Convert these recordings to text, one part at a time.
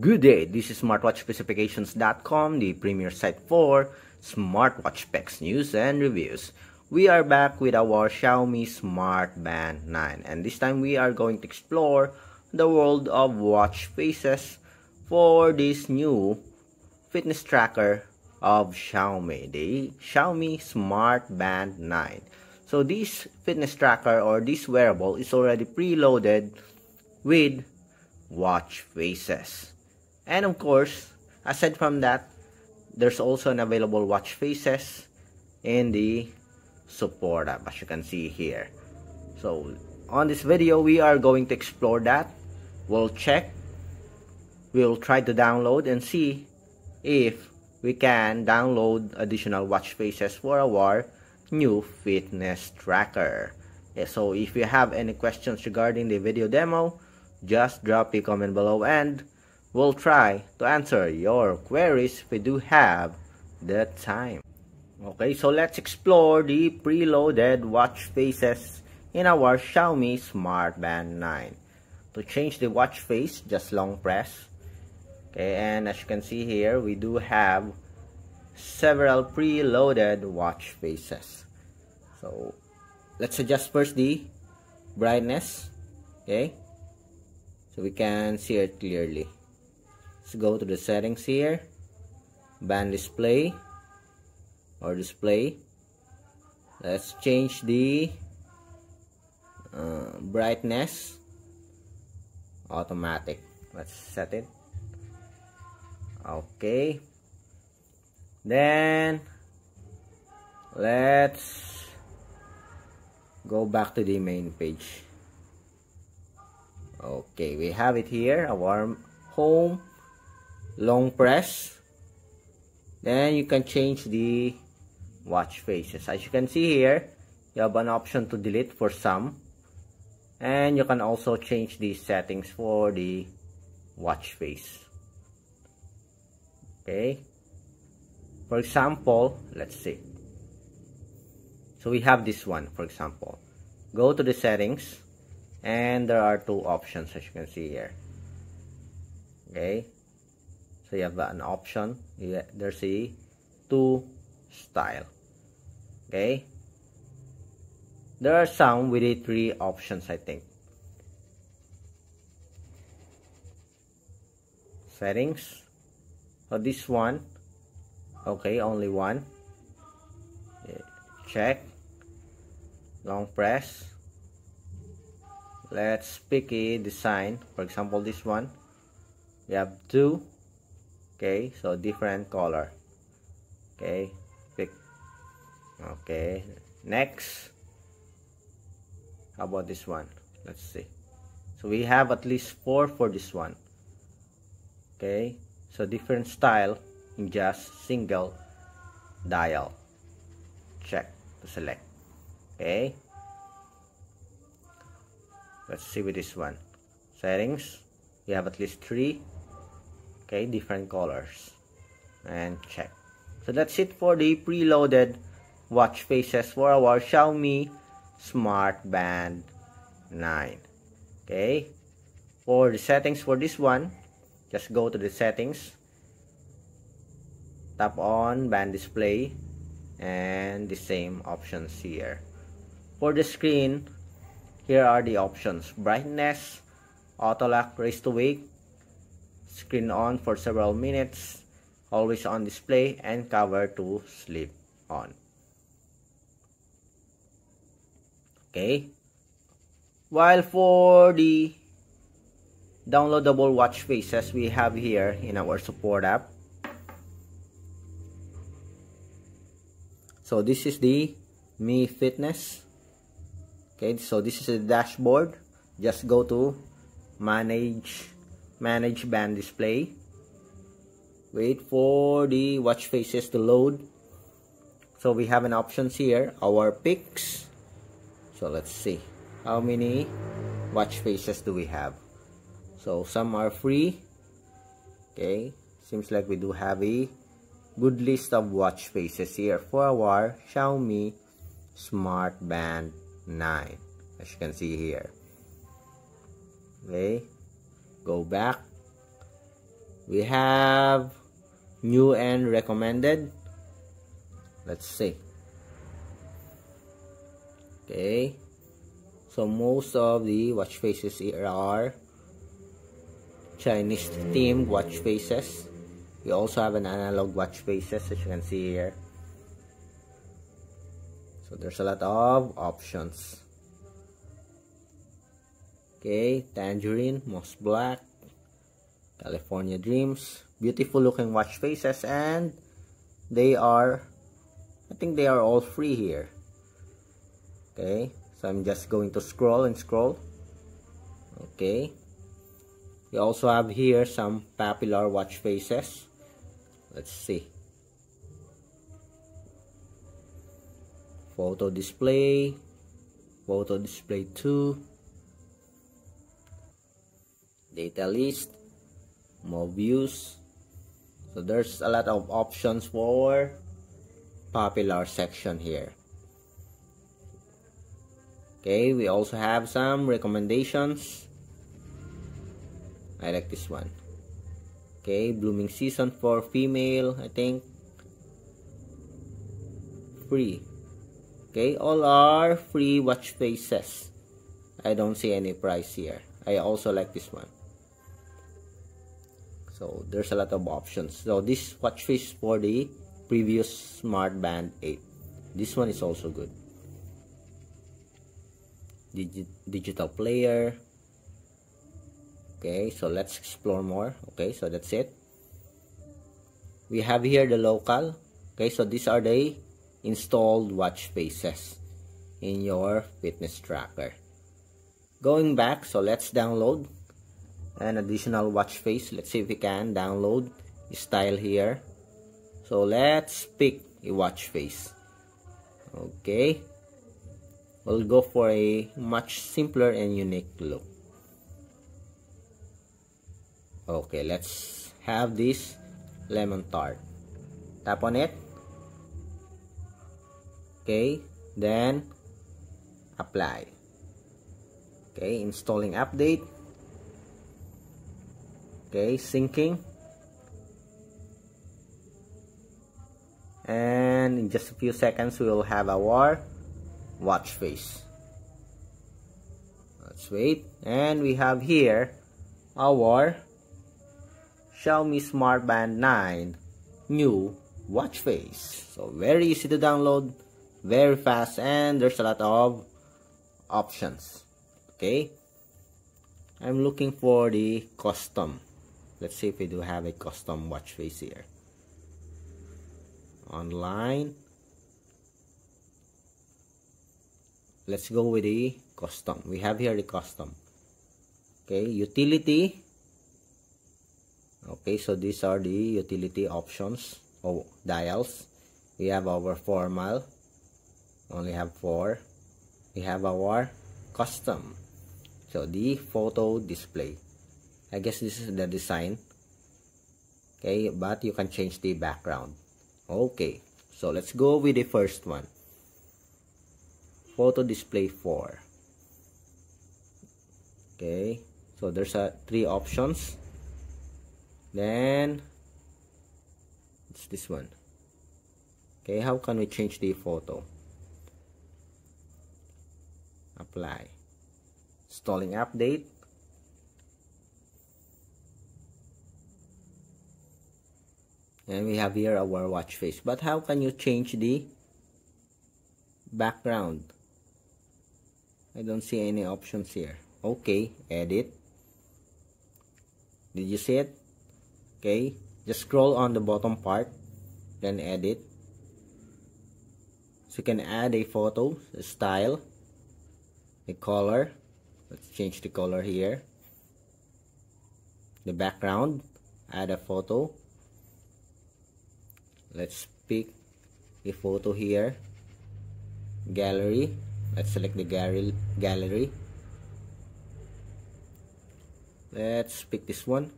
Good day, this is smartwatchspecifications.com, the premier site for smartwatch specs, news, and reviews. We are back with our Xiaomi Smart Band 9, and this time we are going to explore the world of watch faces for this new fitness tracker of Xiaomi, the Xiaomi Smart Band 9. So this fitness tracker or this wearable is already preloaded with watch faces, and of course, aside from that, there's also an available watch faces in the support app, as you can see here. So on this video we are going to explore that. We'll try to download and see if we can download additional watch faces for our new fitness tracker. So if you have any questions regarding the video demo, just drop a comment below and we'll try to answer your queries if we do have the time. Okay, so let's explore the preloaded watch faces in our Xiaomi Smart Band 9. To change the watch face, just long press. Okay, and as you can see here, we do have several preloaded watch faces. So let's adjust first the brightness. Okay, so we can see it clearly. Let's go to the settings here, band display or display. Let's change the brightness, automatic. Let's set it. Okay, then let's go back to the main page. Okay, we have it here, our home, long press. Then you can change the watch faces. As you can see here, you have an option to delete for some, and you can also change the settings for the watch face. Okay, for example, let's see. So we have this one, for example. Go to the settings, and there are two options, as you can see here. Okay, so you have an option. There's a two style. Okay, there are some with the three options, I think. Settings. So this one, okay, only one. Check. Long press. Let's pick a design. For example, this one. We have two. Okay, so different color. Okay, pick. Okay, next. How about this one? Let's see. So we have at least 4 for this one. Okay, so different style in just single dial. Check to select. Okay, let's see with this one. Settings, we have at least 3. Okay, different colors, and check. So that's it for the preloaded watch faces for our Xiaomi Smart Band 9. Okay, for the settings for this one, just go to the settings, tap on band display, and the same options here. For the screen, here are the options: brightness, auto lock, raise to wake, screen on for several minutes, always on display, and cover to sleep on. Okay, while for the downloadable watch faces, we have here in our support app. So this is the Mi Fitness. Okay, so this is the dashboard. Just go to manage band display. Wait for the watch faces to load. So we have an options here, our picks. So let's see how many watch faces do we have. So some are free. Okay, seems like we do have a good list of watch faces here for our Xiaomi Smart Band 9, as you can see here. Okay, go back. We have new and recommended. Let's see. Okay, so most of the watch faces here are Chinese themed watch faces. We also have an analog watch faces, as you can see here. So there's a lot of options. Okay, Tangerine, Moss Black, California Dreams, beautiful looking watch faces, and I think they are all free here. Okay, so I'm just going to scroll and scroll. Okay, we also have here some popular watch faces. Let's see. Photo display 2, data list, more views. So there's a lot of options for popular section here. Okay, we also have some recommendations. I like this one. Okay, blooming season for female, I think. Free. Okay, all are free watch faces. I don't see any price here. I also like this one. So there's a lot of options. So this watch face for the previous Smart Band 8. This one is also good. Digital player. Okay, so let's explore more. Okay, so that's it. We have here the local. Okay, so these are the installed watch faces in your fitness tracker. Going back, so let's download an additional watch face. Let's see if we can download style here. So let's pick a watch face. Okay, we'll go for a much simpler and unique look. Okay, let's have this lemon tart. Tap on it. Okay, then apply. Okay, installing update. Okay, syncing. And in just a few seconds we will have our watch face. Let's wait. And we have here our Xiaomi Smart Band 9 new watch face. So very easy to download, very fast, and there's a lot of options. Okay, I'm looking for the custom. Let's see if we do have a custom watch face here. Online. Let's go with the custom. We have here the custom. Okay, utility. Okay, so these are the utility options or dials. We have our formal. Only have 4. We have our custom. So the photo display. I guess this is the design. Okay, but you can change the background. Okay, so let's go with the first one. Photo display 4. Okay, so there's 3 options. Then it's this one. Okay, how can we change the photo? Apply. Installing update. And we have here our watch face. But how can you change the background? I don't see any options here. Okay, edit. Did you see it? Okay, just scroll on the bottom part, then edit. So you can add a photo, a style, a color. Let's change the color here. The background, add a photo. Let's pick a photo here. Gallery. Let's select the gallery. Let's pick this one.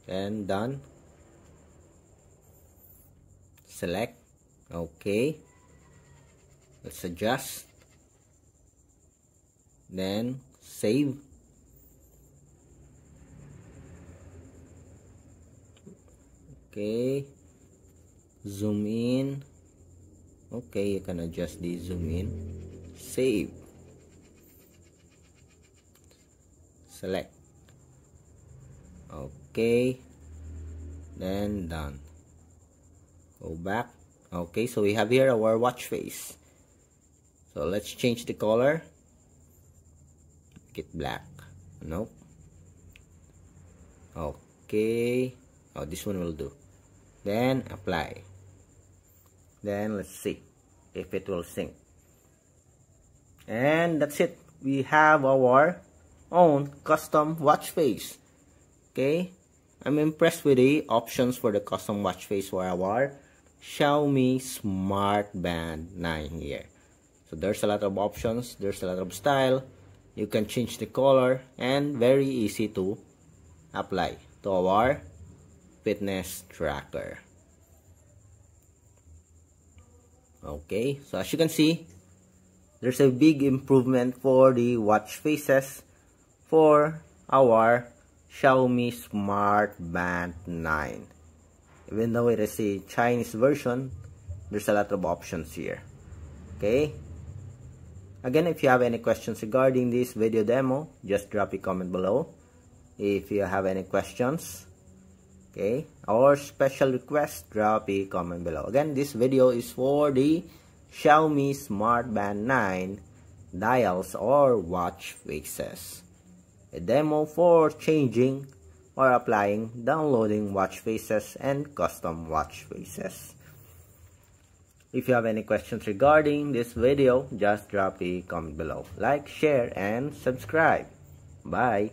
And done. Select. Okay. Let's adjust. Then save. Okay, zoom in. Okay, you can adjust the zoom in. Save. Select. Okay, then done. Go back. Okay, so we have here our watch face. So let's change the color. Make it black. Nope. Okay. Oh, this one will do. Then apply. Then let's see if it will sync. And that's it. We have our own custom watch face. Okay. I'm impressed with the options for the custom watch face for our Xiaomi Smart Band 9 here. So there's a lot of options. There's a lot of style. You can change the color and very easy to apply to our fitness tracker. Okay, so as you can see, there's a big improvement for the watch faces for our Xiaomi Smart Band 9. Even though it is a Chinese version, there's a lot of options here. Okay. Again, if you have any questions regarding this video demo, just drop a comment below. If you have any questions, okay, or special request, drop a comment below. Again, this video is for the Xiaomi Smart Band 9 dials or watch faces. A demo for changing or applying, downloading watch faces and custom watch faces. If you have any questions regarding this video, just drop a comment below. Like, share, and subscribe. Bye.